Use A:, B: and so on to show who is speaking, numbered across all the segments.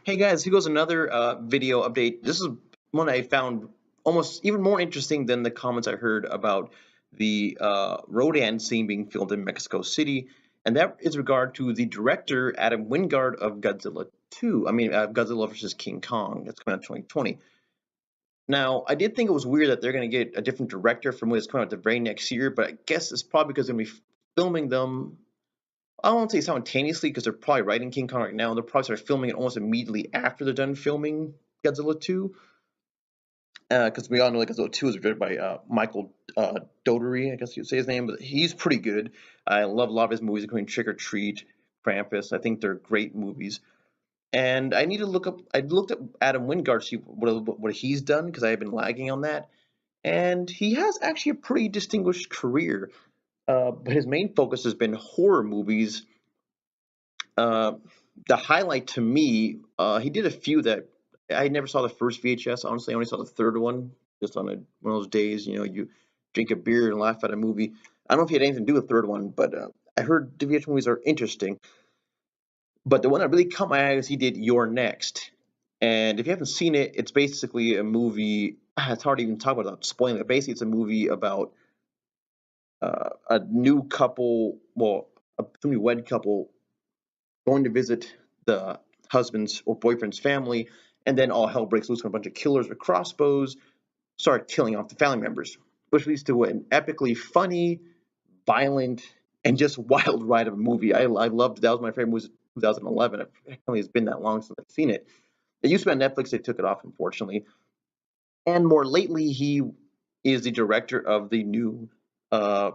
A: Hey guys, here goes another video update. This is one I found almost even more interesting than the comments I heard about the Rodan scene being filmed in Mexico City, and that is regard to the director Adam Wingard of Godzilla 2. Godzilla vs. King Kong. That's coming out 2020. Now, I did think it was weird that they're going to get a different director from when it's coming out the very next year, but I guess it's probably because they're going to be filming them. I won't say simultaneously because they're probably writing King Kong right now, and they'll probably start filming it almost immediately after they're done filming Godzilla 2. Because we all know that Godzilla 2 is directed by Michael Dougherty, I guess you'd say his name, but he's pretty good. I love a lot of his movies, including Trick or Treat, Krampus. I think they're great movies. And I need to look up. I looked at Adam Wingard to see what he's done because I have been lagging on that, and he has actually a pretty distinguished career. But his main focus has been horror movies. Uh, the highlight to me, he did a few that I never saw the first VHS. Honestly, I only saw the third one just on one of those days. You know, you drink a beer and laugh at a movie. I don't know if he had anything to do with the third one, but I heard the VHS movies are interesting. But the one that really caught my eye is he did Your Next. And if you haven't seen it, it's basically a movie. It's hard to even talk about without spoiling it. Basically, it's a movie about a new couple, well, a newly-wed couple going to visit the husband's or boyfriend's family, and then all hell breaks loose when a bunch of killers with crossbows start killing off the family members, which leads to an epically funny, violent, and just wild ride of a movie. I loved that was my favorite movie. 2011. It only has been that long since I've seen it. It used to be on Netflix. They took it off, unfortunately. And more lately, he is the director of the new uh,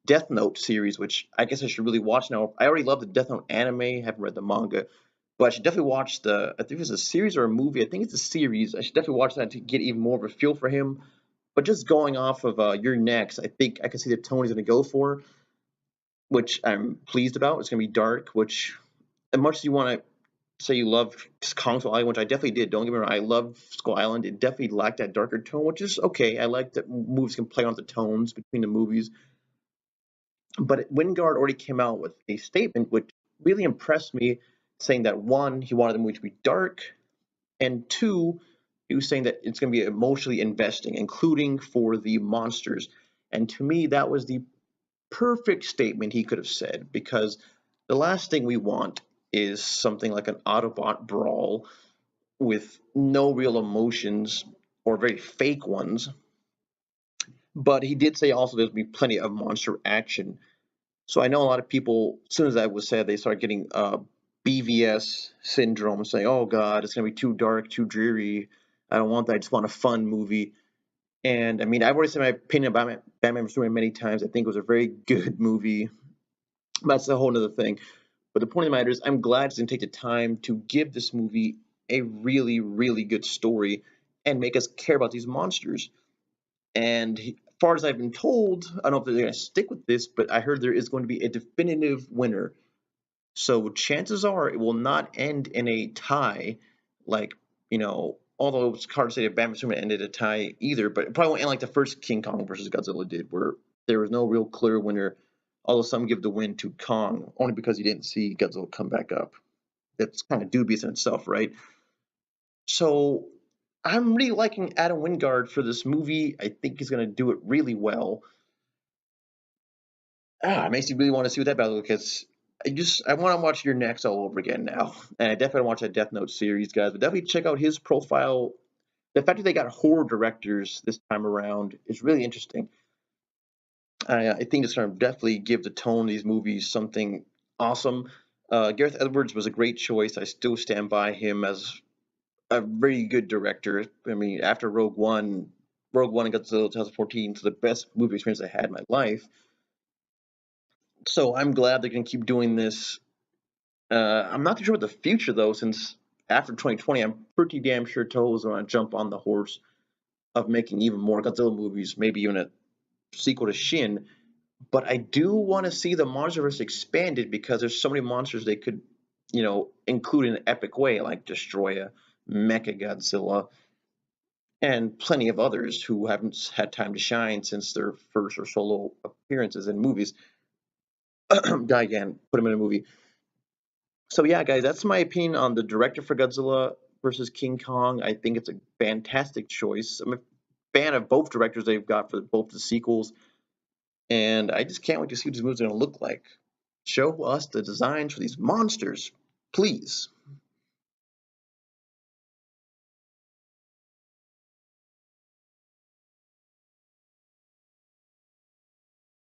A: Death Note series, which I guess I should really watch now. I already love the Death Note anime. Haven't read the manga, but I should definitely watch the. I think it's a series or a movie. I think it's a series. I should definitely watch that to get even more of a feel for him. But just going off of Your Next, I think I can see the tone he's going to go for, which I'm pleased about. It's going to be dark, which as much as you want to say you love Kong Skull Island, which I definitely did. Don't get me wrong, I love Skull Island. It definitely lacked that darker tone, which is okay. I like that movies can play on the tones between the movies. But Wingard already came out with a statement which really impressed me, saying that one, he wanted the movie to be dark, and two, he was saying that it's going to be emotionally investing, including for the monsters. And to me, that was the perfect statement he could have said because the last thing we want is something like an Autobot brawl with no real emotions or very fake ones. But he did say also there'll be plenty of monster action. So I know a lot of people, as soon as that was said, they start getting BVS syndrome, saying, "Oh God, it's gonna be too dark, too dreary. I don't want that. I just want a fun movie." And I mean, I've already said my opinion about Batman vs Superman many times. I think it was a very good movie. That's a whole other thing. But the point of the matter is, I'm glad it's gonna take the time to give this movie a really, really good story and make us care about these monsters. And as far as I've been told, I don't know if they're going to stick with this, but I heard there is going to be a definitive winner. So chances are it will not end in a tie, like, although it's hard to say that Batman Superman ended a tie either, but it probably won't end like the first King Kong versus Godzilla did, where there was no real clear winner, although some give the win to Kong, only because you didn't see Godzilla come back up. That's kind of dubious in itself, right? So I'm really liking Adam Wingard for this movie. I think he's going to do it really well. It makes you really want to see what that battle because I want to watch Your Next all over again now, and I definitely want to watch that Death Note series, guys. But definitely check out his profile. The fact that they got horror directors this time around is really interesting. I think it's going to definitely give the tone of these movies something awesome. Gareth Edwards was a great choice. I still stand by him as a very good director. I mean, after Rogue One and Godzilla 2014 is the best movie experience I had in my life. So I'm glad they're going to keep doing this. I'm not too sure about the future though, since after 2020, I'm pretty damn sure Toho's going to jump on the horse of making even more Godzilla movies, maybe even a sequel to Shin. But I do want to see the MonsterVerse expanded because there's so many monsters they could, include in an epic way, like Destroya, Mecha Godzilla, and plenty of others who haven't had time to shine since their first or solo appearances in movies. Die again, put them in a movie. So yeah, guys, that's my opinion on the director for Godzilla versus King Kong. I think it's a fantastic choice. I'm a fan of both directors they've got for both the sequels, and I just can't wait to see what these movies are going to look like. Show us the designs for these monsters, please.